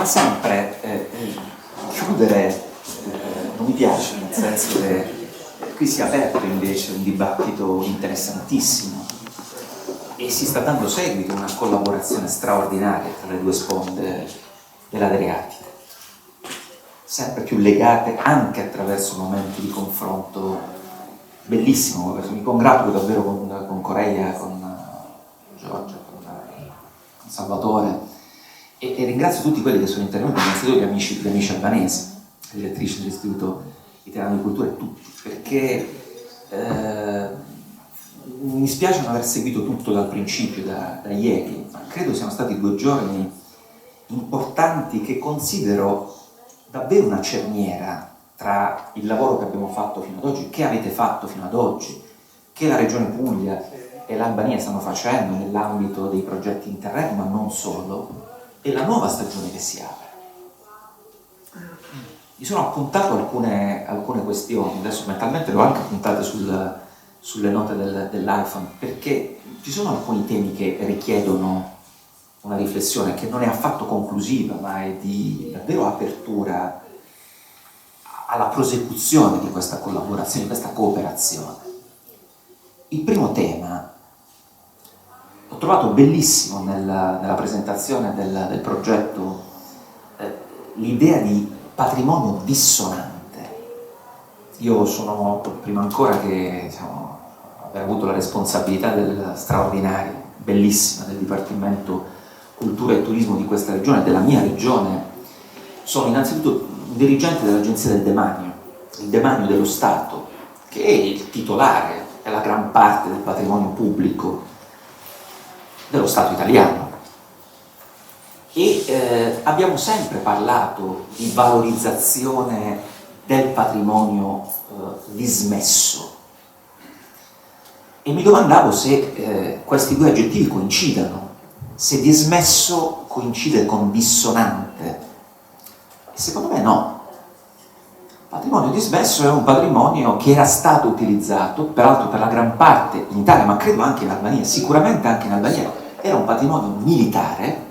sempre chiudere non mi piace, nel senso che qui si è aperto invece un dibattito interessantissimo e si sta dando seguito a una collaborazione straordinaria tra le due sponde dell'Adriatico, sempre più legate anche attraverso momenti di confronto bellissimo. Mi congratulo davvero con Correia, con Giorgia, con Salvatore e ringrazio tutti quelli che sono intervenuti, innanzitutto gli amici albanesi, la direttrice dell'Istituto Italiano di Cultura e tutti, perché mi spiace non aver seguito tutto dal principio, da ieri, ma credo siano stati 2 giorni importanti che considero davvero una cerniera tra il lavoro che abbiamo fatto fino ad oggi, che avete fatto fino ad oggi, che la Regione Puglia e l'Albania stanno facendo nell'ambito dei progetti Interreg, ma non solo, e la nuova stagione che si apre. Mi sono appuntato alcune questioni, adesso mentalmente le ho anche appuntate sulle note dell'iPhone, perché ci sono alcuni temi che richiedono una riflessione che non è affatto conclusiva, ma è di davvero apertura alla prosecuzione di questa collaborazione, di questa cooperazione. Il primo tema ho trovato bellissimo nella presentazione del progetto l'idea di patrimonio dissonante. Io sono, prima ancora che aver avuto la responsabilità del straordinario, bellissima, del Dipartimento Cultura e Turismo di questa regione, della mia regione, sono innanzitutto un dirigente dell'Agenzia del Demanio, il Demanio dello Stato, che è il titolare della gran parte del patrimonio pubblico dello Stato italiano. E abbiamo sempre parlato di valorizzazione del patrimonio dismesso. E mi domandavo se questi 2 aggettivi coincidano, se dismesso coincide con dissonante. E secondo me no. Patrimonio dismesso è un patrimonio che era stato utilizzato, peraltro per la gran parte in Italia, ma credo anche in Albania, sicuramente anche in Albania, era un patrimonio militare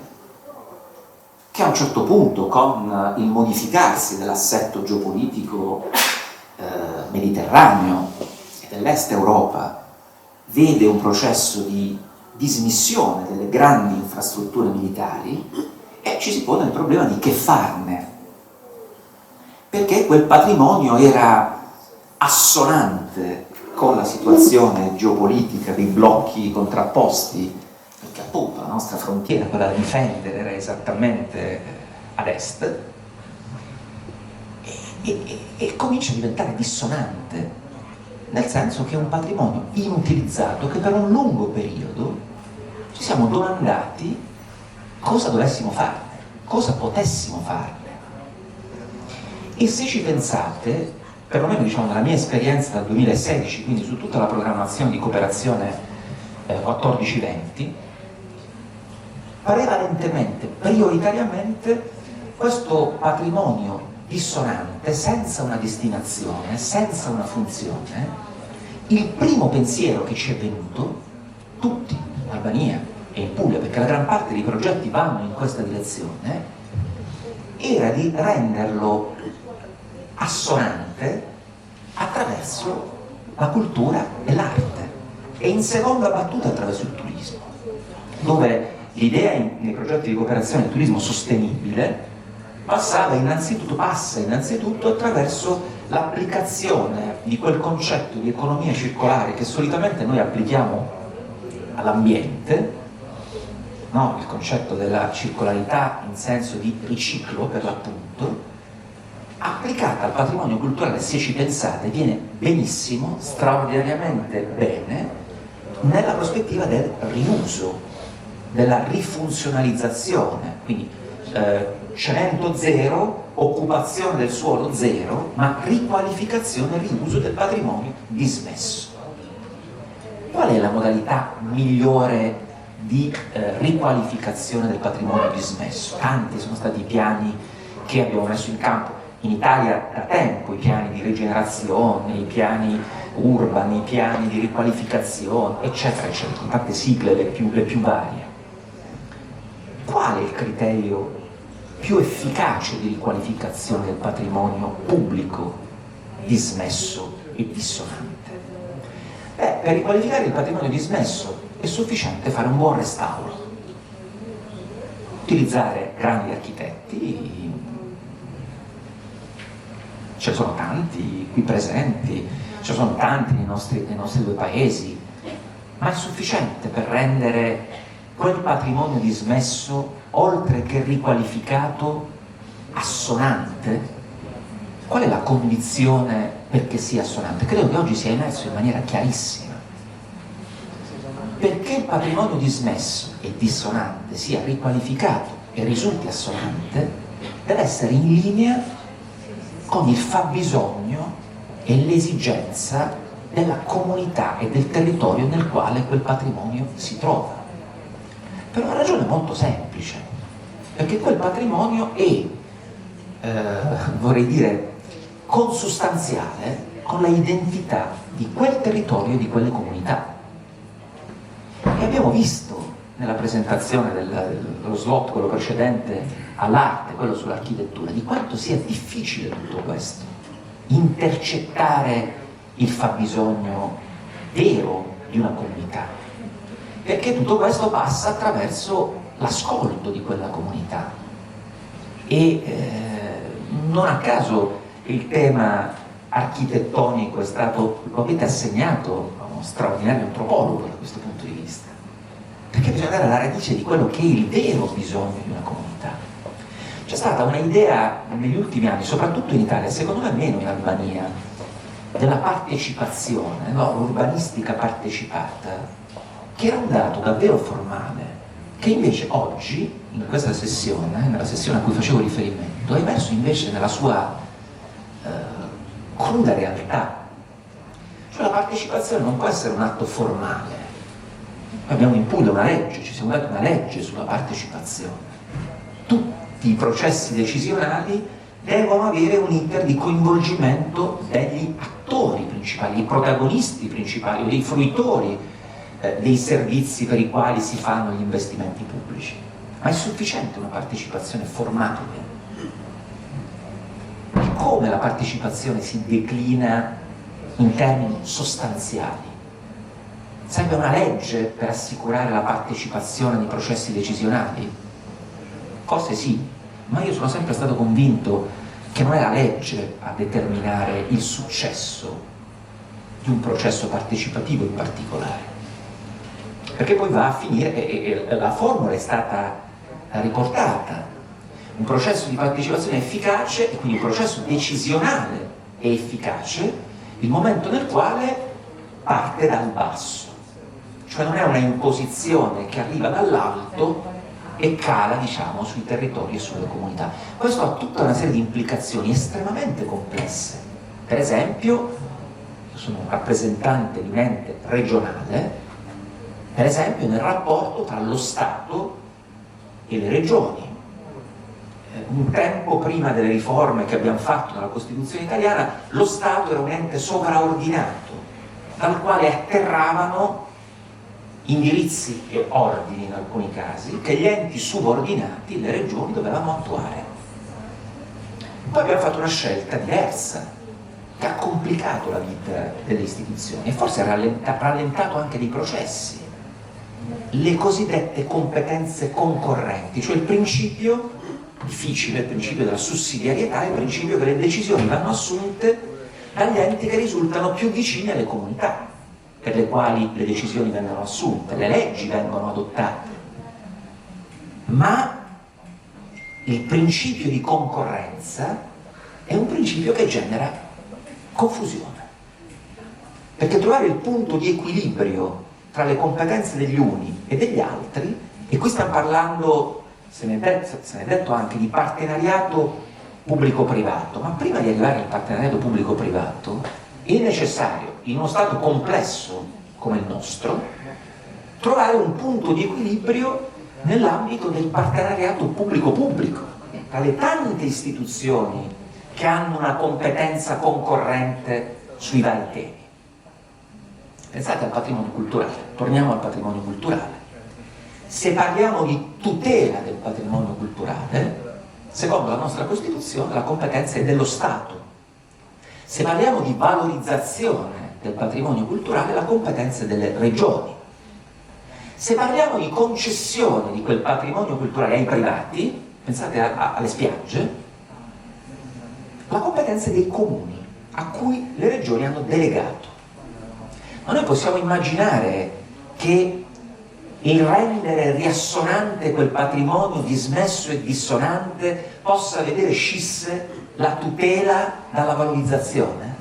che a un certo punto, con il modificarsi dell'assetto geopolitico mediterraneo e dell'est Europa, vede un processo di dismissione delle grandi infrastrutture militari e ci si pone il problema di che farne, perché quel patrimonio era assonante con la situazione geopolitica dei blocchi contrapposti, perché appunto la nostra frontiera, quella da difendere, era esattamente ad est, e comincia a diventare dissonante, nel senso che è un patrimonio inutilizzato che per un lungo periodo ci siamo domandati cosa dovessimo farne, cosa potessimo farne. E se ci pensate, perlomeno diciamo nella mia esperienza dal 2016, quindi su tutta la programmazione di cooperazione 14-20, prevalentemente, prioritariamente, questo patrimonio dissonante, senza una destinazione, senza una funzione, il primo pensiero che ci è venuto, tutti, in Albania e in Puglia, perché la gran parte dei progetti vanno in questa direzione, era di renderlo assonante attraverso la cultura e l'arte, e in seconda battuta attraverso il turismo, dove l'idea nei progetti di cooperazione del turismo sostenibile passa innanzitutto attraverso l'applicazione di quel concetto di economia circolare che solitamente noi applichiamo all'ambiente, no? Il concetto della circolarità in senso di riciclo, per l'appunto, applicata al patrimonio culturale, se ci pensate, viene benissimo, straordinariamente bene, nella prospettiva del riuso, della rifunzionalizzazione, quindi cemento zero, occupazione del suolo zero, ma riqualificazione e riuso del patrimonio dismesso. Qual è la modalità migliore di riqualificazione del patrimonio dismesso? Tanti sono stati i piani che abbiamo messo in campo in Italia da tempo, i piani di rigenerazione, i piani urbani, i piani di riqualificazione, eccetera, eccetera, tante sigle le più varie. Qual è il criterio più efficace di riqualificazione del patrimonio pubblico dismesso e dissonante? Per riqualificare il patrimonio dismesso è sufficiente fare un buon restauro, utilizzare grandi architetti, ce ne sono tanti qui presenti, ce ne sono tanti nei nostri due paesi, ma è sufficiente per rendere quel patrimonio dismesso, oltre che riqualificato, assonante? Qual è la condizione perché sia assonante? Credo che oggi sia emerso in maniera chiarissima. Perché il patrimonio dismesso e dissonante sia riqualificato e risulti assonante, deve essere in linea con il fabbisogno e l'esigenza della comunità e del territorio nel quale quel patrimonio si trova. Per una ragione molto semplice, perché quel patrimonio è, vorrei dire, consustanziale con la identità di quel territorio e di quelle comunità. E abbiamo visto nella presentazione dello slot, quello precedente all'arte, quello sull'architettura, di quanto sia difficile tutto questo, intercettare il fabbisogno vero di una comunità, perché tutto questo passa attraverso l'ascolto di quella comunità. E non a caso il tema architettonico è stato, lo avete assegnato a uno straordinario antropologo da questo punto di vista, perché bisogna andare alla radice di quello che è il vero bisogno di una comunità. C'è stata una idea negli ultimi anni, soprattutto in Italia, secondo me meno in Albania, della partecipazione, no? L'urbanistica partecipata, che era un dato davvero formale, che invece oggi, in questa sessione, nella sessione a cui facevo riferimento, è emerso invece nella sua cruda realtà. Cioè la partecipazione non può essere un atto formale. Noi abbiamo in Puglia una legge, ci siamo dati una legge sulla partecipazione. Tutti i processi decisionali devono avere un iter di coinvolgimento degli attori principali, dei protagonisti principali, dei fruitori dei servizi per i quali si fanno gli investimenti pubblici. Ma è sufficiente una partecipazione formale? E come la partecipazione si declina in termini sostanziali? Serve una legge per assicurare la partecipazione nei processi decisionali? Forse sì, ma io sono sempre stato convinto che non è la legge a determinare il successo di un processo partecipativo in particolare, perché poi va a finire, e la formula è stata riportata, un processo di partecipazione efficace, e quindi un processo decisionale e efficace, il momento nel quale parte dal basso, cioè non è una imposizione che arriva dall'alto e cala, diciamo, sui territori e sulle comunità. Questo ha tutta una serie di implicazioni estremamente complesse. Per esempio, io sono un rappresentante di un ente regionale, per esempio nel rapporto tra lo Stato e le regioni. Un tempo prima delle riforme che abbiamo fatto nella Costituzione italiana, lo Stato era un ente sovraordinato, dal quale atterravano indirizzi e ordini in alcuni casi che gli enti subordinati, le regioni, dovevano attuare. Poi abbiamo fatto una scelta diversa che ha complicato la vita delle istituzioni e forse ha rallentato anche dei processi. Le cosiddette competenze concorrenti, cioè il principio difficile, il principio della sussidiarietà, il principio che le decisioni vanno assunte dagli enti che risultano più vicini alle comunità per le quali le decisioni vengono assunte, le leggi vengono adottate. Ma il principio di concorrenza è un principio che genera confusione, perché trovare il punto di equilibrio tra le competenze degli uni e degli altri, e qui stiamo parlando, se ne è detto anche di partenariato pubblico-privato, ma prima di arrivare al partenariato pubblico-privato è necessario, in uno Stato complesso come il nostro, trovare un punto di equilibrio nell'ambito del partenariato pubblico-pubblico, tra le tante istituzioni che hanno una competenza concorrente sui vari temi. Pensate al patrimonio culturale, torniamo al patrimonio culturale. Se parliamo di tutela del patrimonio culturale, Secondo la nostra Costituzione la competenza è dello Stato. Se parliamo di valorizzazione del patrimonio culturale, la competenza è delle regioni. Se parliamo di concessione di quel patrimonio culturale ai privati, pensate alle spiagge, la competenza è dei comuni, a cui le regioni hanno delegato. Ma noi possiamo immaginare che il rendere riassonante quel patrimonio dismesso e dissonante possa vedere scisse la tutela dalla valorizzazione?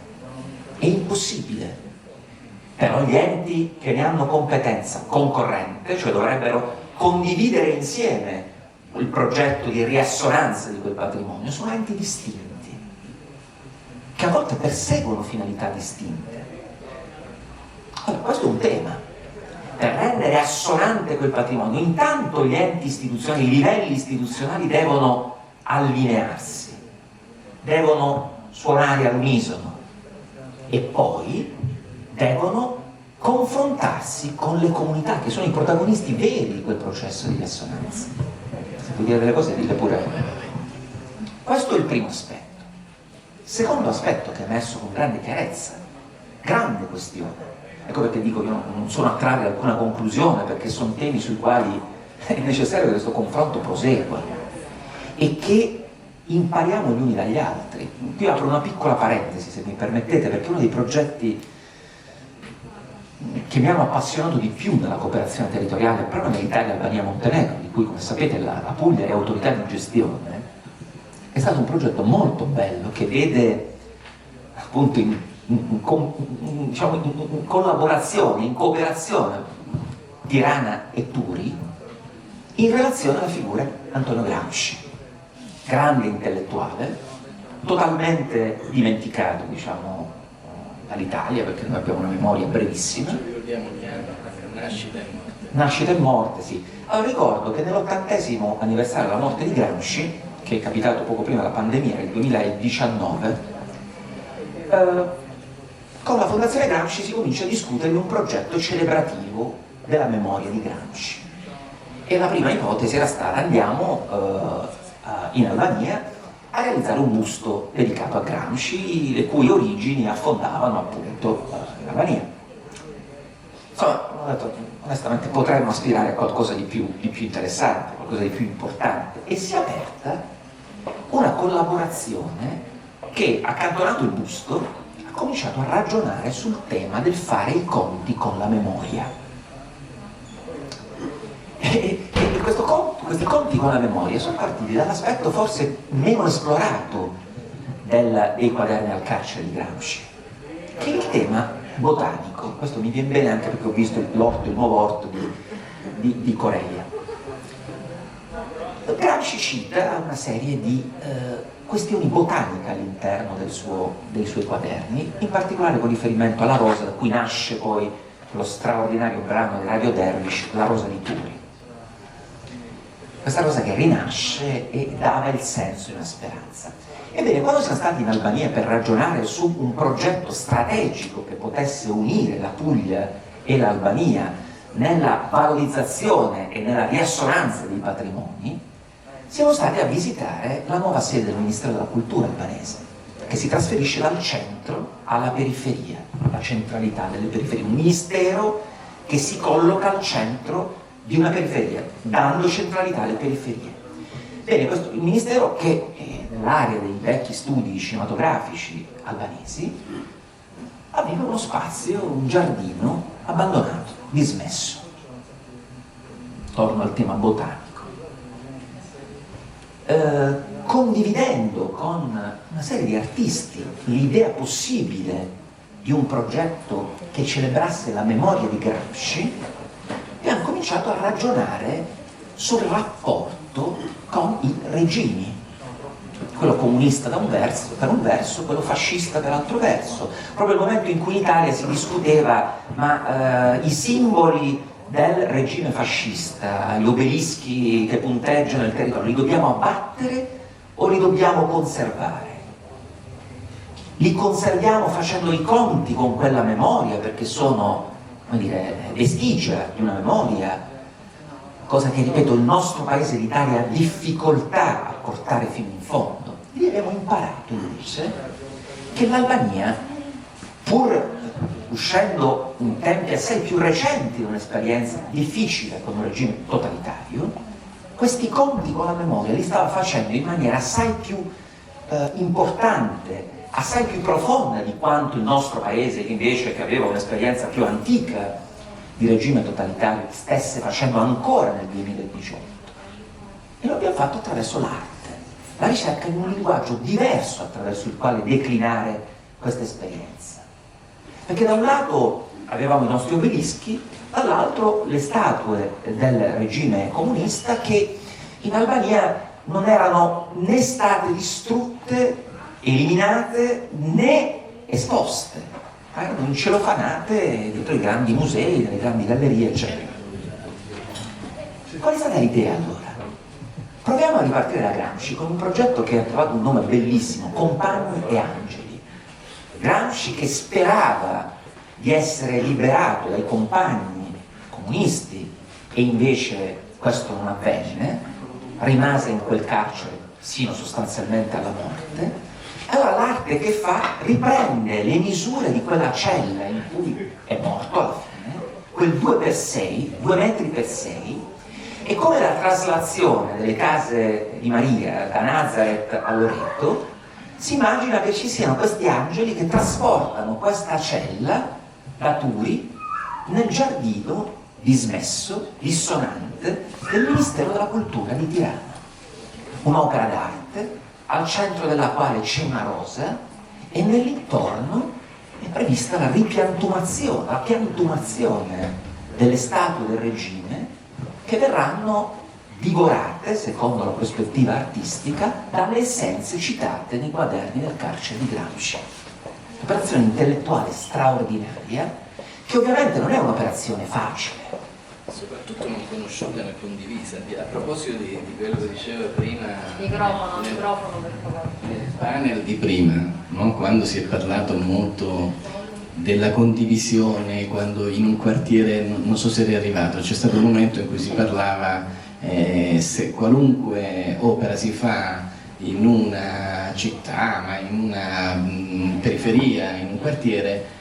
È impossibile. Però gli enti che ne hanno competenza concorrente, cioè dovrebbero condividere insieme il progetto di riassonanza di quel patrimonio, sono enti distinti, che a volte perseguono finalità distinte. Allora, questo è un tema. Per rendere assonante quel patrimonio, intanto gli enti istituzionali, i livelli istituzionali devono allinearsi, devono suonare all'unisono e poi devono confrontarsi con le comunità che sono i protagonisti veri di quel processo di riassonanza. Se vuoi dire delle cose, dille pure. Questo è il primo aspetto. Il secondo aspetto che è emerso con grande chiarezza, grande questione. Ecco perché dico io non sono a trarre alcuna conclusione, perché sono temi sui quali è necessario che questo confronto prosegua e che impariamo gli uni dagli altri. Qui apro una piccola parentesi, se mi permettete, perché uno dei progetti che mi hanno appassionato di più nella cooperazione territoriale è proprio nell'Italia, Albania, Montenegro, di cui, come sapete, la Puglia è autorità di gestione. È stato un progetto molto bello che vede appunto in collaborazione, in cooperazione Tirana e Turi in relazione alla figura di Antonio Gramsci, grande intellettuale, totalmente dimenticato, diciamo, dall'Italia, perché noi abbiamo una memoria brevissima. Ci ricordiamo che nascita e morte. Nascita e morte, sì. Allora, ricordo che nell'80° anniversario della morte di Gramsci, che è capitato poco prima della pandemia, nel 2019, con la Fondazione Gramsci si comincia a discutere di un progetto celebrativo della memoria di Gramsci. E la prima ipotesi era stata: andiamo in Albania a realizzare un busto dedicato a Gramsci, le cui origini affondavano appunto in Albania. Insomma, ho detto, onestamente potremmo aspirare a qualcosa di più interessante, qualcosa di più importante. E si è aperta una collaborazione che, accantonato il busto, ha cominciato a ragionare sul tema del fare i conti con la memoria. E questi conti con la memoria sono partiti dall'aspetto forse meno esplorato dei quaderni al carcere di Gramsci, che è il tema botanico. Questo mi viene bene anche perché ho visto il nuovo orto di Coreia. Gramsci cita una serie di questioni botaniche all'interno dei suoi quaderni, in particolare con riferimento alla rosa, da cui nasce poi lo straordinario brano di Radio Dervish, La rosa di Turi. Questa rosa che rinasce e dava il senso di una speranza. Ebbene, quando siamo stati in Albania per ragionare su un progetto strategico che potesse unire la Puglia e l'Albania nella valorizzazione e nella riassonanza dei patrimoni, siamo stati a visitare la nuova sede del Ministero della Cultura albanese, che si trasferisce dal centro alla periferia, la centralità delle periferie, un ministero che si colloca al centro di una periferia, dando centralità alle periferie. Bene, questo il ministero che nell'area dei vecchi studi cinematografici albanesi aveva uno spazio, un giardino abbandonato, dismesso. Torno al tema botanico. Condividendo con una serie di artisti l'idea possibile di un progetto che celebrasse la memoria di Gramsci, abbiamo cominciato a ragionare sul rapporto con i regimi, quello comunista per un verso, quello fascista per l'altro verso. Proprio nel momento in cui in Italia si discuteva ma i simboli del regime fascista, gli obelischi che punteggiano il territorio, li dobbiamo abbattere o li dobbiamo conservare? Li conserviamo facendo i conti con quella memoria, perché sono, come dire, vestigia di una memoria, cosa che, ripeto, il nostro paese, l'Italia, ha difficoltà a portare fino in fondo. Lì abbiamo imparato invece che l'Albania, pur uscendo in tempi assai più recenti da un'esperienza difficile con un regime totalitario, questi conti con la memoria li stava facendo in maniera assai più importante, assai più profonda di quanto il nostro paese, invece, che aveva un'esperienza più antica di regime totalitario, stesse facendo ancora nel 2018. E lo abbiamo fatto attraverso l'arte, la ricerca di un linguaggio diverso attraverso il quale declinare questa esperienza. Perché da un lato avevamo i nostri obelischi, dall'altro le statue del regime comunista che in Albania non erano né state distrutte, eliminate, né esposte, erano incelofanate dietro i grandi musei, nelle grandi gallerie, eccetera. Qual è stata l'idea allora? Proviamo a ripartire da Gramsci con un progetto che ha trovato un nome bellissimo, Compagni e Angeli. Gramsci, che sperava di essere liberato dai compagni comunisti e invece questo non avvenne, rimase in quel carcere sino sostanzialmente alla morte. Allora l'arte che fa? Riprende le misure di quella cella in cui è morto alla fine, quel 2x6, 2 metri per 6, e come la traslazione delle case di Maria da Nazareth a Loreto, si immagina che ci siano questi angeli che trasportano questa cella da Turi nel giardino dismesso, dissonante del Ministero della Cultura di Tirana. Un'opera d'arte al centro della quale c'è una rosa e nell'intorno è prevista la ripiantumazione, la piantumazione delle statue del regime che verranno divorate, secondo la prospettiva artistica, dalle essenze citate nei quaderni del carcere di Gramsci. Un'operazione intellettuale straordinaria, che ovviamente non è un'operazione facile. Soprattutto non conosciuta né condivisa. A proposito di quello che diceva prima, microfono per favore. Nel panel di prima, no? Quando si è parlato molto della condivisione, quando in un quartiere, non so se è arrivato, c'è stato un momento in cui si parlava se qualunque opera si fa in una città, ma in una periferia, in un quartiere,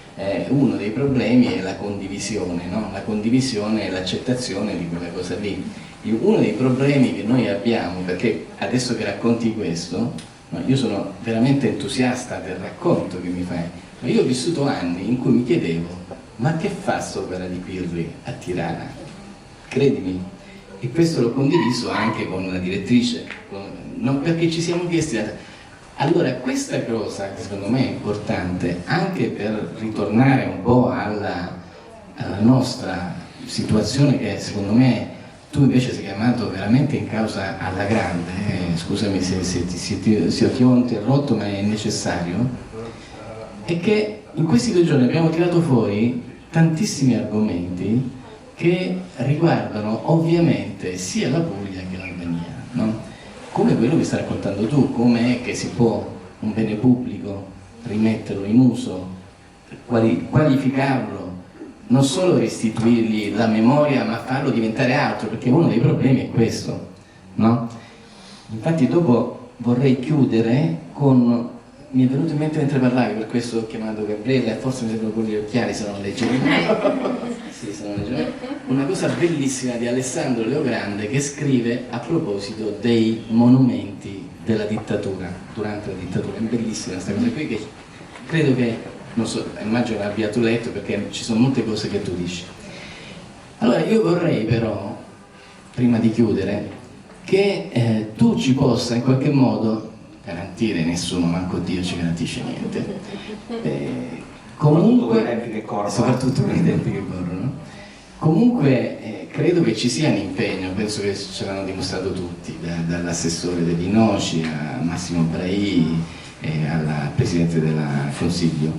uno dei problemi è la condivisione, no? La condivisione e l'accettazione di quella cosa lì. Uno dei problemi che noi abbiamo, perché adesso che racconti questo, no, io sono veramente entusiasta del racconto che mi fai, ma io ho vissuto anni in cui mi chiedevo, ma che fa quest'opera di Pirri a Tirana? Credimi, e questo l'ho condiviso anche con una direttrice, non perché ci siamo chiesti. Allora questa cosa che secondo me è importante anche per ritornare un po' alla nostra situazione, che secondo me tu invece sei chiamato veramente in causa alla grande, scusami se ti ho interrotto, ma è necessario, è che in questi 2 giorni abbiamo tirato fuori tantissimi argomenti che riguardano ovviamente sia la Puglia che l'Albania, no? Come quello che stai raccontando tu, come è che si può un bene pubblico rimetterlo in uso, qualificarlo, non solo restituirgli la memoria, ma farlo diventare altro, perché uno dei problemi è questo, no? Infatti dopo vorrei chiudere con... Mi è venuto in mente mentre parlavi, per questo ho chiamato Gabriella, e forse mi servono con gli occhiali se non leggevo. Sì, se non leggevo. Una cosa bellissima di Alessandro Leogrande, che scrive a proposito dei monumenti della dittatura, durante la dittatura. È bellissima questa cosa qui, che credo che, non so, immagino l'abbia tu letto, perché ci sono molte cose che tu dici. Allora io vorrei però, prima di chiudere, che tu ci possa in qualche modo garantire, nessuno, manco Dio ci garantisce niente, comunque, soprattutto nei tempi che corrono, comunque credo che ci sia un impegno, penso che ce l'hanno dimostrato tutti, dall'assessore degli Noci a Massimo Brai, alla Presidente del Consiglio,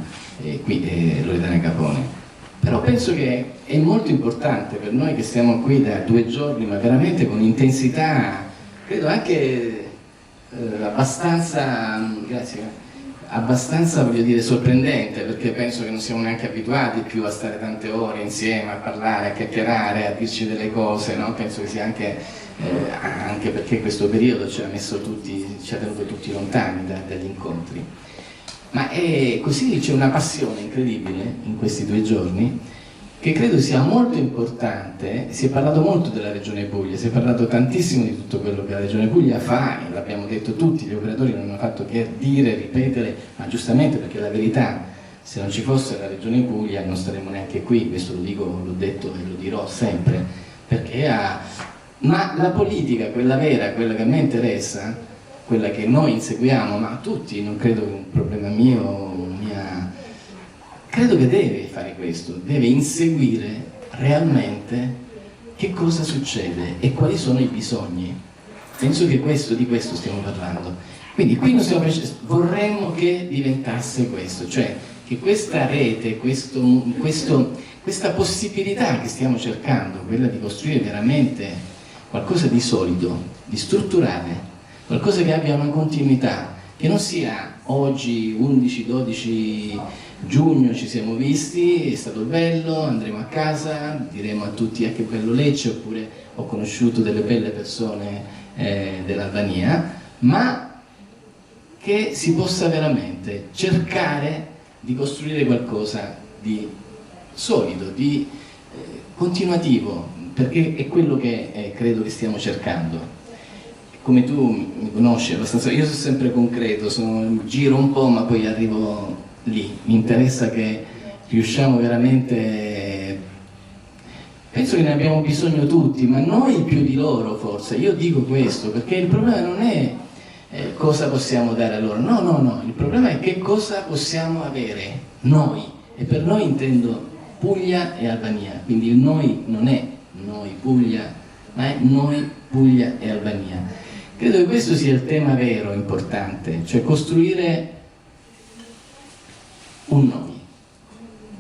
qui Loredana Capone. Però penso che è molto importante per noi che stiamo qui da 2 giorni, ma veramente con intensità, credo anche abbastanza, grazie, abbastanza, voglio dire, sorprendente, perché penso che non siamo neanche abituati più a stare tante ore insieme, a parlare, a chiacchierare, a dirci delle cose, no? Penso che sia anche perché questo periodo ci ha tenuto tutti lontani dagli incontri. Ma è così, c'è una passione incredibile in questi 2 giorni, che credo sia molto importante. Si è parlato molto della Regione Puglia, si è parlato tantissimo di tutto quello che la Regione Puglia fa, e l'abbiamo detto tutti, gli operatori non hanno fatto che dire, ripetere, ma giustamente, perché la verità, se non ci fosse la Regione Puglia non staremmo neanche qui, questo lo dico, l'ho detto e lo dirò sempre, perché ma la politica, quella vera, quella che a me interessa, quella che noi inseguiamo, ma tutti, non credo che un problema mio, credo che deve fare questo, deve inseguire realmente che cosa succede e quali sono i bisogni. Penso che di questo stiamo parlando. Quindi qui vorremmo che diventasse questo, cioè che questa rete, questa possibilità che stiamo cercando, quella di costruire veramente qualcosa di solido, di strutturale, qualcosa che abbia una continuità, che non sia oggi 11-12 giugno ci siamo visti, è stato bello, andremo a casa, diremo a tutti che bello Lecce, oppure ho conosciuto delle belle persone dell'Albania, ma che si possa veramente cercare di costruire qualcosa di solido, di continuativo, perché è quello che credo che stiamo cercando. Come tu mi conosci abbastanza, io sono sempre concreto, giro un po' ma poi arrivo lì. Mi interessa che riusciamo veramente, penso che ne abbiamo bisogno tutti, ma noi più di loro forse. Io dico questo perché il problema non è cosa possiamo dare a loro, no, il problema è che cosa possiamo avere noi, e per noi intendo Puglia e Albania, quindi il noi non è noi Puglia, ma è noi Puglia e Albania. Credo che questo sia il tema vero, importante, cioè costruire un noi,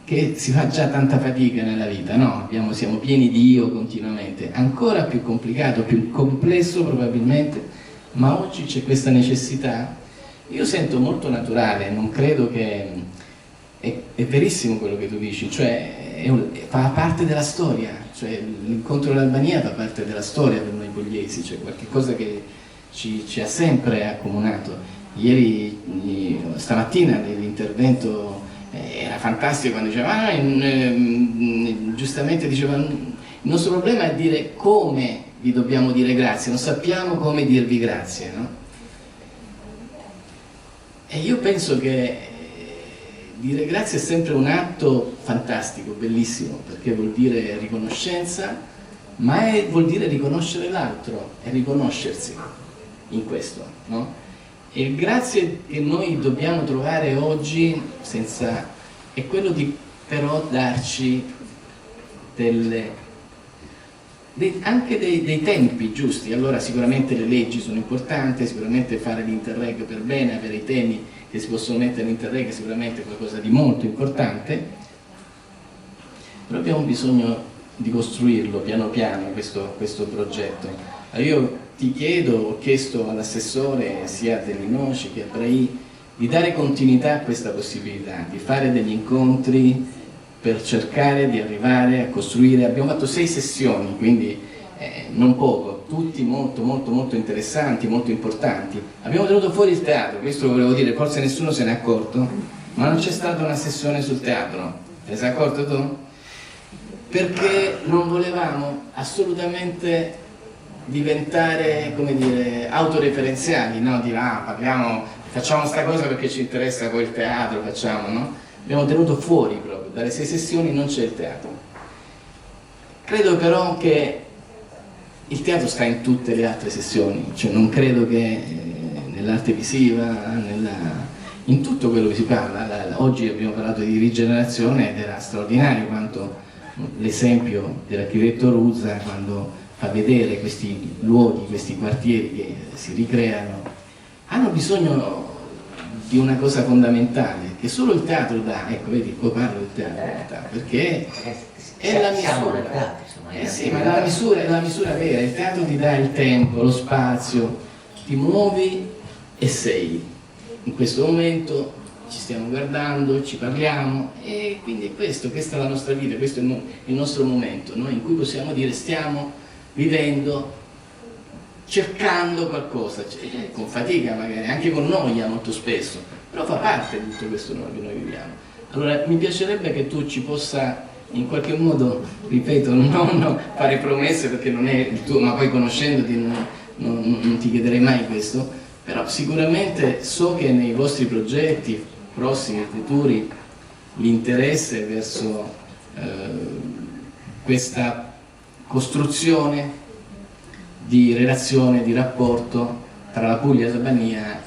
che si fa già tanta fatica nella vita, no? Siamo pieni di io continuamente, ancora più complicato, più complesso probabilmente, ma oggi c'è questa necessità. Io sento molto naturale, non credo che è verissimo quello che tu dici, cioè fa parte della storia, cioè l'incontro dell'Albania fa parte della storia per noi pugliesi, cioè qualche cosa che ci ha sempre accomunato. Ieri, stamattina, l'intervento era fantastico quando diceva, giustamente diceva, il nostro problema è dire come vi dobbiamo dire grazie, non sappiamo come dirvi grazie, no? E io penso che dire grazie è sempre un atto fantastico, bellissimo, perché vuol dire riconoscenza, ma vuol dire riconoscere l'altro e riconoscersi in questo, no? E il grazie che noi dobbiamo trovare oggi è quello di però darci anche dei tempi giusti. Allora sicuramente le leggi sono importanti, sicuramente fare l'Interreg per bene, avere i temi che si possono mettere in Interreg è sicuramente qualcosa di molto importante, però abbiamo bisogno di costruirlo piano piano questo progetto. Allora io ho chiesto all'assessore sia dell'Inoci che a Brai di dare continuità a questa possibilità, di fare degli incontri per cercare di arrivare a costruire. Abbiamo fatto 6 sessioni, quindi non poco, tutti molto molto molto interessanti, molto importanti. Abbiamo tenuto fuori il teatro, questo lo volevo dire, forse nessuno se n'è accorto, ma non c'è stata una sessione sul teatro, te ne sei accorto tu? Perché non volevamo assolutamente diventare, come dire, autoreferenziali, no? Dire facciamo sta cosa perché ci interessa poi il teatro, facciamo, no? Abbiamo tenuto fuori proprio, dalle 6 sessioni non c'è il teatro. Credo però che il teatro sta in tutte le altre sessioni, cioè non credo che nell'arte visiva, in tutto quello che si parla. Oggi abbiamo parlato di rigenerazione ed era straordinario quanto l'esempio dell'architetto Ruzza, quando fa vedere questi luoghi, questi quartieri che si ricreano, hanno bisogno di una cosa fondamentale che solo il teatro dà. Ecco, vedi, poi parlo del teatro, perché è la misura. Sì, ma è la misura vera. Il teatro ti dà il tempo, lo spazio, ti muovi e sei. in questo momento ci stiamo guardando, ci parliamo e quindi questa è la nostra vita, questo è il nostro momento, no? In cui possiamo dire stiamo vivendo, cercando qualcosa, con fatica magari, anche con noia molto spesso, però fa parte di tutto questo che noi viviamo. Allora mi piacerebbe che tu ci possa in qualche modo, ripeto, non fare promesse perché non è il tuo, ma poi conoscendoti non ti chiederei mai questo, però sicuramente so che nei vostri progetti prossimi, futuri, l'interesse verso questa costruzione di relazione, di rapporto tra la Puglia e l'Albania,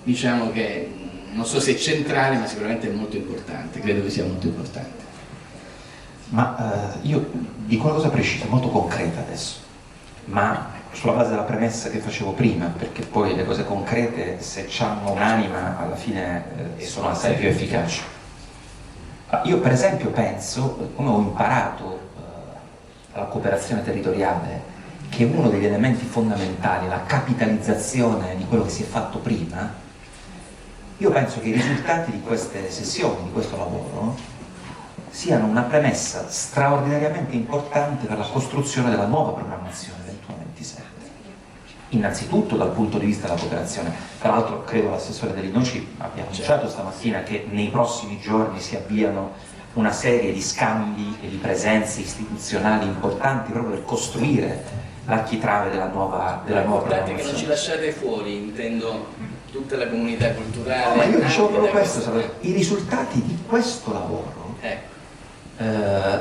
diciamo che non so se è centrale, ma sicuramente è molto importante, credo che sia molto importante. Ma io dico una cosa precisa, molto concreta adesso, ma sulla base della premessa che facevo prima, perché poi le cose concrete, se hanno un'anima, alla fine sono assai più efficaci. Io per esempio penso, come ho imparato dalla cooperazione territoriale, che uno degli elementi fondamentali è la capitalizzazione di quello che si è fatto prima. Io penso che i risultati di queste sessioni, di questo lavoro, siano una premessa straordinariamente importante per la costruzione della nuova programmazione 21-27. Innanzitutto dal punto di vista della cooperazione. Tra l'altro credo l'assessore Dell'Inno ci abbia annunciato stamattina che nei prossimi giorni si avviano una serie di scambi e di presenze istituzionali importanti proprio per costruire l'architrave della nuova programmazione. Che non ci lasciate fuori, intendo tutta la comunità culturale. Ma io dicevo proprio questo, i risultati di questo lavoro,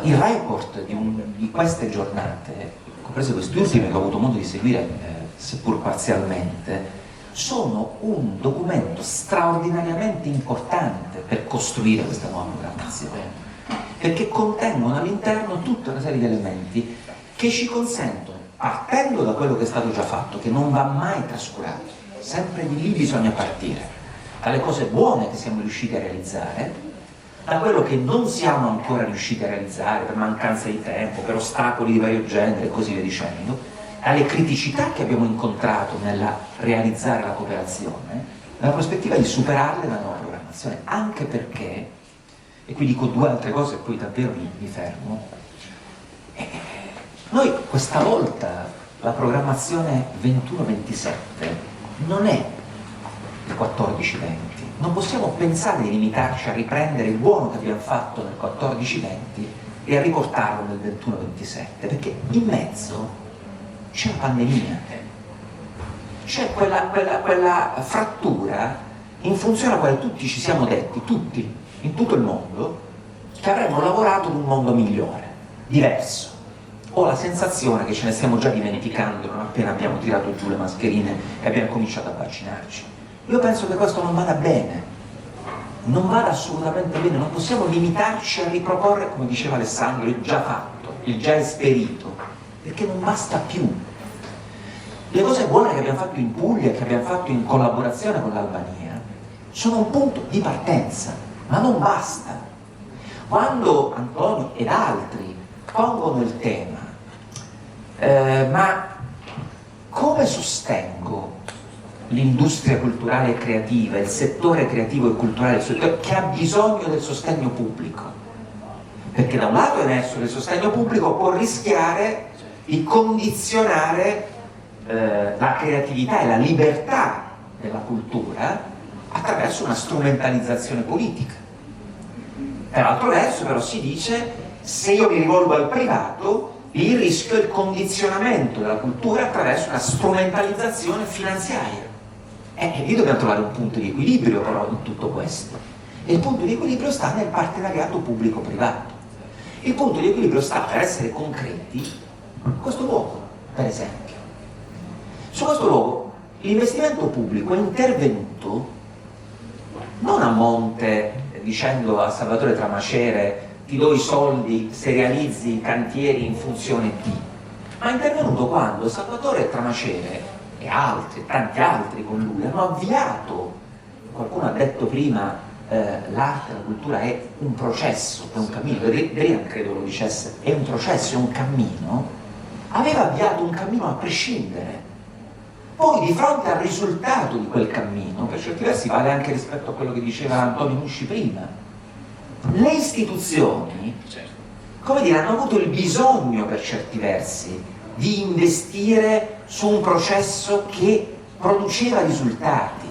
il report di queste giornate, comprese queste ultime che ho avuto modo di seguire, seppur parzialmente, sono un documento straordinariamente importante per costruire questa nuova programmazione, perché contengono all'interno tutta una serie di elementi che ci consentono, partendo da quello che è stato già fatto, che non va mai trascurato, sempre di lì bisogna partire, dalle cose buone che siamo riusciti a realizzare, da quello che non siamo ancora riusciti a realizzare per mancanza di tempo, per ostacoli di vario genere e così via dicendo, dalle criticità che abbiamo incontrato nel realizzare la cooperazione, nella prospettiva di superarle nella nuova programmazione, anche perché, e qui dico due altre cose e poi davvero mi fermo, noi questa volta la programmazione 21-27 non è il 14-20, non possiamo pensare di limitarci a riprendere il buono che abbiamo fatto nel 14-20 e a riportarlo nel 21-27, perché in mezzo c'è la pandemia, c'è quella frattura in funzione alla quale tutti ci siamo detti, tutti, in tutto il mondo, che avremmo lavorato ad un mondo migliore, diverso. Ho la sensazione che ce ne stiamo già dimenticando non appena abbiamo tirato giù le mascherine e abbiamo cominciato a vaccinarci. Io penso che questo non vada bene, non vada assolutamente bene, non possiamo limitarci a riproporre, come diceva Alessandro, il già fatto, il già esperito, perché non basta più. Le cose buone che abbiamo fatto in Puglia, che abbiamo fatto in collaborazione con l'Albania, sono un punto di partenza, ma non basta. Quando Antonio ed altri pongono il tema, ma come sostengo l'industria culturale e creativa, il settore creativo e culturale che ha bisogno del sostegno pubblico? Perché da un lato è emerso che il sostegno pubblico può rischiare di condizionare la creatività e la libertà della cultura attraverso una strumentalizzazione politica. Per altro verso però si dice, se io mi rivolgo al privato, il rischio è il condizionamento della cultura attraverso una strumentalizzazione finanziaria. E lì dobbiamo trovare un punto di equilibrio però in tutto questo. E il punto di equilibrio sta nel partenariato pubblico-privato. Il punto di equilibrio sta, per essere concreti, in questo luogo, per esempio. Su questo luogo l'investimento pubblico è intervenuto non a monte dicendo a Salvatore Tramacere ti do i soldi se realizzi i cantieri in funzione di, ma è intervenuto quando Salvatore Tramacere e altri, tanti altri con lui, hanno avviato, qualcuno ha detto prima, l'arte, la cultura è un processo, è un cammino, Drian credo lo dicesse, è un processo, è un cammino, aveva avviato un cammino a prescindere Poi di fronte al risultato di quel cammino, per certi versi vale anche rispetto a quello che diceva Antonio Musci prima, le istituzioni, come dire, hanno avuto il bisogno per certi versi di investire su un processo che produceva risultati,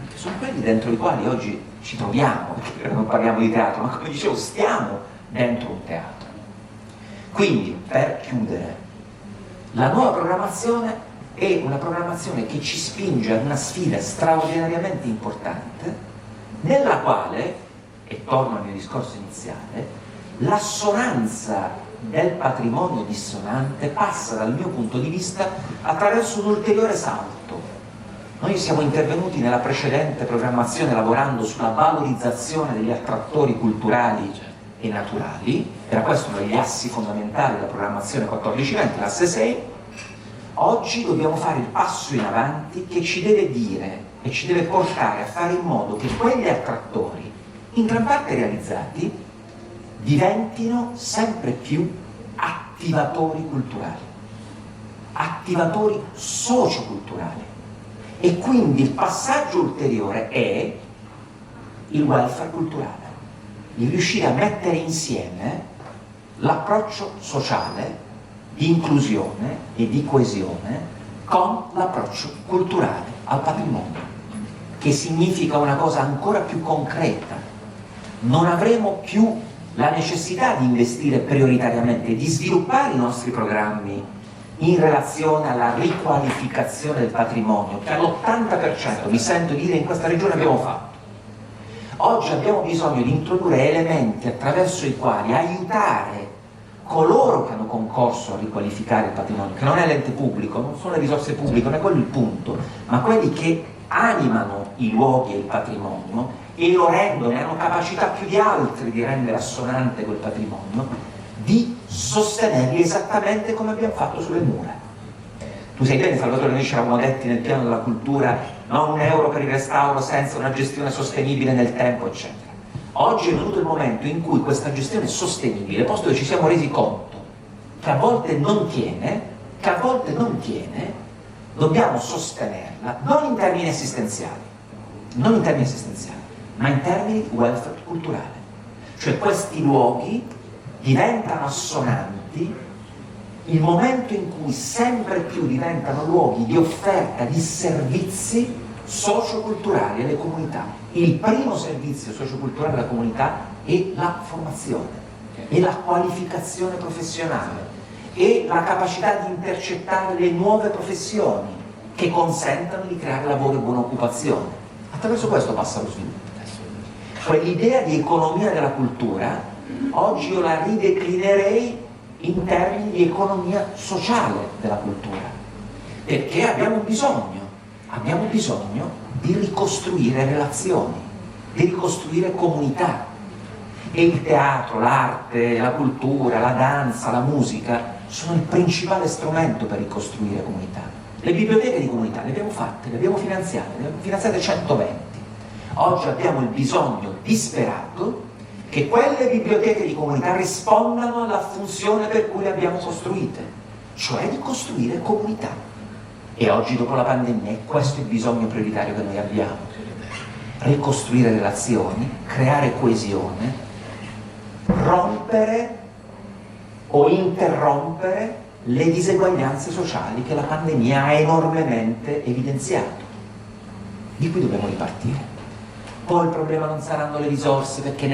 che sono quelli dentro i quali oggi ci troviamo, perché non parliamo di teatro, ma come dicevo stiamo dentro un teatro. Quindi, per chiudere, la nuova programmazione è una programmazione che ci spinge ad una sfida straordinariamente importante, nella quale, e torno al mio discorso iniziale, l'assonanza del patrimonio dissonante passa dal mio punto di vista attraverso un ulteriore salto. Noi siamo intervenuti nella precedente programmazione lavorando sulla valorizzazione degli attrattori culturali e naturali, era questo uno degli assi fondamentali della programmazione 14-20, l'asse 6. Oggi dobbiamo fare il passo in avanti che ci deve dire e ci deve portare a fare in modo che quegli attrattori, in gran parte realizzati, diventino sempre più attivatori culturali, attivatori socioculturali. E quindi il passaggio ulteriore è il welfare culturale, il riuscire a mettere insieme l'approccio sociale di inclusione e di coesione con l'approccio culturale al patrimonio, che significa una cosa ancora più concreta. Non avremo più la necessità di investire prioritariamente, di sviluppare i nostri programmi in relazione alla riqualificazione del patrimonio, che all'80% mi sento dire in questa regione abbiamo fatto. Oggi abbiamo bisogno di introdurre elementi attraverso i quali aiutare coloro che hanno concorso a riqualificare il patrimonio, che non è l'ente pubblico, non sono le risorse pubbliche, non è quello il punto, ma quelli che animano i luoghi e il patrimonio e lo rendono, e hanno capacità più di altri di rendere assonante quel patrimonio, di sostenerli esattamente come abbiamo fatto sulle mura. Tu sai bene, Salvatore, noi ci eravamo detti nel piano della cultura, non un euro per il restauro senza una gestione sostenibile nel tempo, eccetera. Oggi è venuto il momento in cui questa gestione sostenibile, posto che ci siamo resi conto che a volte non tiene, dobbiamo sostenerla non in termini assistenziali, ma in termini di welfare culturale. Cioè questi luoghi diventano assonanti il momento in cui sempre più diventano luoghi di offerta di servizi socioculturali alle comunità. Il primo servizio socioculturale alla comunità è la formazione, è la qualificazione professionale, è la capacità di intercettare le nuove professioni che consentano di creare lavoro e buona occupazione. Attraverso questo passa lo sviluppo. Quell'idea di economia della cultura oggi io la rideclinerei in termini di economia sociale della cultura, perché abbiamo bisogno di ricostruire relazioni, di ricostruire comunità. E il teatro, l'arte, la cultura, la danza, la musica sono il principale strumento per ricostruire comunità. Le biblioteche di comunità le abbiamo fatte, le abbiamo finanziate 120. Oggi abbiamo il bisogno disperato che quelle biblioteche di comunità rispondano alla funzione per cui le abbiamo costruite, cioè di costruire comunità. E oggi, dopo la pandemia, è questo il bisogno prioritario che noi abbiamo: ricostruire relazioni, creare coesione, rompere o interrompere le diseguaglianze sociali che la pandemia ha enormemente evidenziato. Di cui dobbiamo ripartire. Poi il problema non saranno le risorse, perché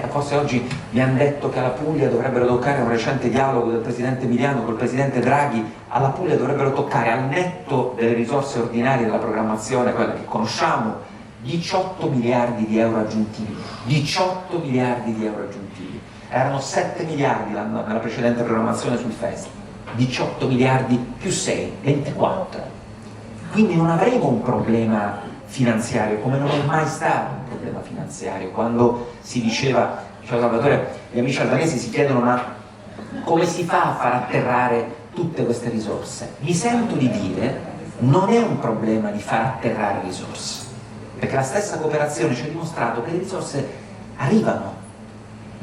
forse oggi mi hanno detto che alla Puglia dovrebbero toccare, un recente dialogo del presidente Emiliano col presidente Draghi, alla Puglia dovrebbero toccare, al netto delle risorse ordinarie della programmazione, quella che conosciamo, 18 miliardi di euro aggiuntivi. 18 miliardi di euro aggiuntivi. Erano 7 miliardi nella precedente programmazione sul festival. 18 miliardi più 6, 24. Quindi non avremo un problema finanziario, come non è mai stato un problema finanziario. Quando si diceva, cioè Salvatore, gli amici albanesi si chiedono ma come si fa a far atterrare tutte queste risorse? Mi sento di dire, non è un problema di far atterrare risorse, perché la stessa cooperazione ci ha dimostrato che le risorse arrivano.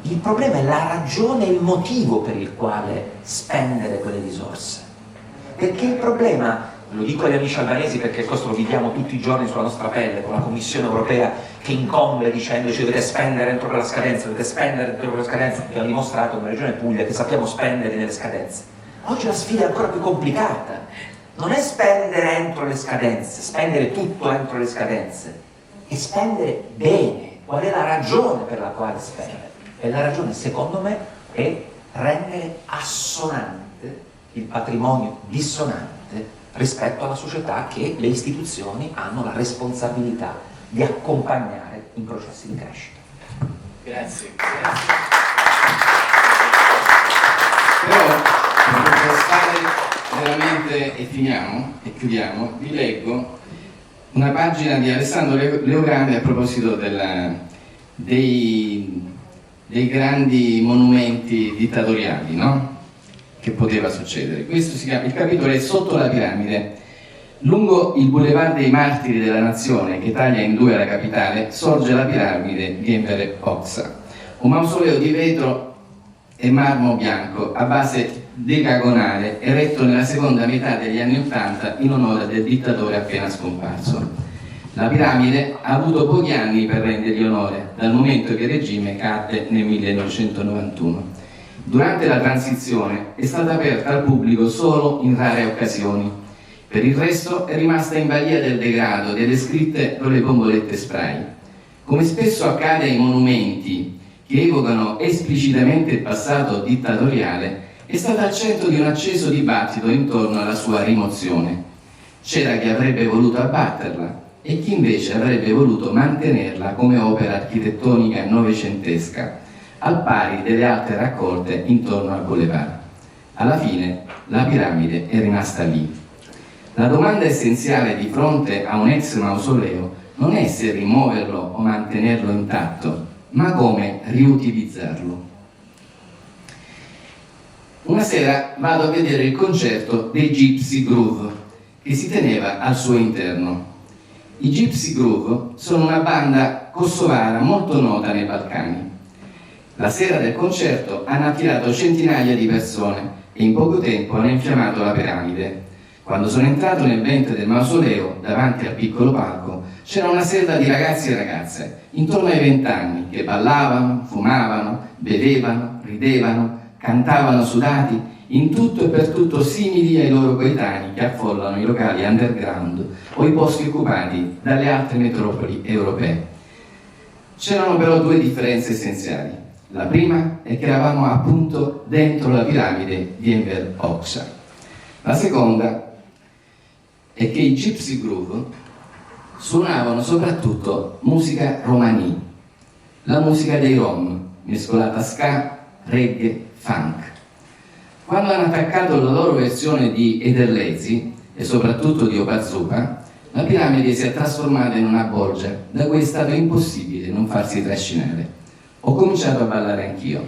Il problema è la ragione e il motivo per il quale spendere quelle risorse, perché il problema lo dico agli amici albanesi perché questo lo viviamo tutti i giorni sulla nostra pelle, con la Commissione europea che incombe dicendoci dovete spendere entro quella scadenza, dovete spendere entro quella scadenza. Abbiamo dimostrato come Regione Puglia che sappiamo spendere nelle scadenze. Oggi la sfida è ancora più complicata, non è spendere entro le scadenze, spendere tutto entro le scadenze, è spendere bene. Qual è la ragione per la quale spendere? E la ragione, secondo me, è rendere assonante il patrimonio dissonante rispetto alla società che le istituzioni hanno la responsabilità di accompagnare in processi di crescita. Grazie. Però, per stare veramente, e finiamo, e chiudiamo, vi leggo una pagina di Alessandro Leogrande a proposito dei grandi monumenti dittatoriali, no? Che poteva succedere. Questo si chiama, il capitolo è Sotto la piramide. Lungo il boulevard dei martiri della nazione, che taglia in due la capitale, sorge la piramide di Enver Hoxha, un mausoleo di vetro e marmo bianco a base decagonale, eretto nella seconda metà degli anni '80 in onore del dittatore appena scomparso. La piramide ha avuto pochi anni per rendergli onore, dal momento che il regime cadde nel 1991. Durante la transizione è stata aperta al pubblico solo in rare occasioni. Per il resto è rimasta in balia del degrado, delle scritte con le bombolette spray. Come spesso accade ai monumenti che evocano esplicitamente il passato dittatoriale, è stata al centro di un acceso dibattito intorno alla sua rimozione. C'era chi avrebbe voluto abbatterla e chi invece avrebbe voluto mantenerla come opera architettonica novecentesca, al pari delle altre raccolte intorno al boulevard. Alla fine la piramide è rimasta lì. La domanda essenziale di fronte a un ex mausoleo non è se rimuoverlo o mantenerlo intatto, ma come riutilizzarlo. Una sera vado a vedere il concerto dei Gypsy Groove che si teneva al suo interno. I Gypsy Groove sono una banda kosovara molto nota nei Balcani. La sera del concerto hanno attirato centinaia di persone e in poco tempo hanno infiammato la piramide. Quando sono entrato nel ventre del mausoleo, davanti al piccolo palco, c'era una serva di ragazzi e ragazze, intorno ai 20 anni, che ballavano, fumavano, bevevano, ridevano, cantavano sudati, in tutto e per tutto simili ai loro coetanei che affollano i locali underground o i posti occupati dalle altre metropoli europee. C'erano però due differenze essenziali. La prima è che eravamo appunto dentro la piramide di Enver Hoxha. La seconda è che i Gypsy Groove suonavano soprattutto musica romani, la musica dei Rom, mescolata a ska, reggae, funk. Quando hanno attaccato la loro versione di Ederlezi e soprattutto di Opazupa, la piramide si è trasformata in una bolgia da cui è stato impossibile non farsi trascinare. Ho cominciato a ballare anch'io.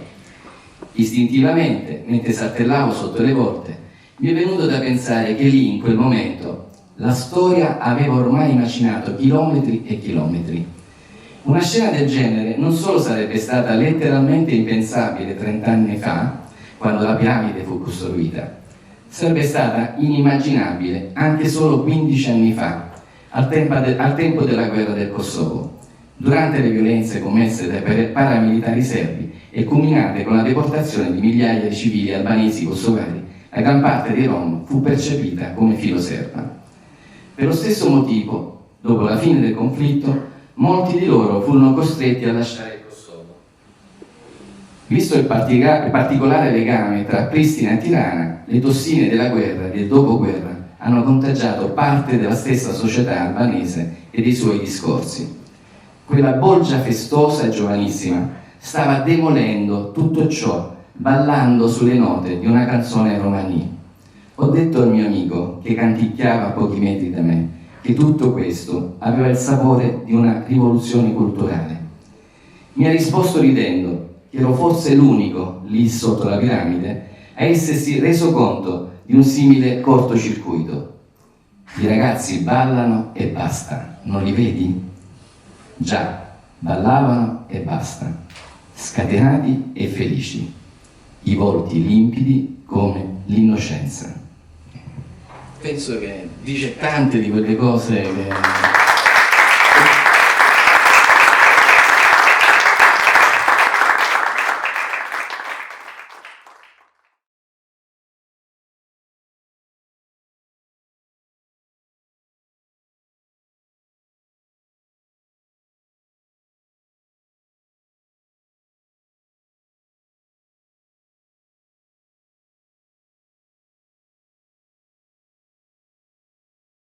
Istintivamente, mentre saltellavo sotto le volte, mi è venuto da pensare che lì, in quel momento, la storia aveva ormai macinato chilometri e chilometri. Una scena del genere non solo sarebbe stata letteralmente impensabile 30 anni fa, quando la piramide fu costruita, sarebbe stata inimmaginabile anche solo 15 anni fa, al tempo della guerra del Kosovo, durante le violenze commesse dai paramilitari serbi e culminate con la deportazione di migliaia di civili albanesi kosovari. La gran parte dei Rom fu percepita come filoserba. Per lo stesso motivo, dopo la fine del conflitto, molti di loro furono costretti a lasciare il Kosovo. Visto il particolare legame tra Pristina e Tirana, le tossine della guerra e del dopoguerra hanno contagiato parte della stessa società albanese e dei suoi discorsi. Quella bolgia festosa e giovanissima stava demolendo tutto ciò, ballando sulle note di una canzone romani. Ho detto al mio amico, che canticchiava a pochi metri da me, che tutto questo aveva il sapore di una rivoluzione culturale. Mi ha risposto ridendo che ero forse l'unico, lì sotto la piramide, a essersi reso conto di un simile cortocircuito. I ragazzi ballano e basta, non li vedi? Già, ballavano e basta, scatenati e felici, i volti limpidi come l'innocenza. penso che dice tante di quelle cose che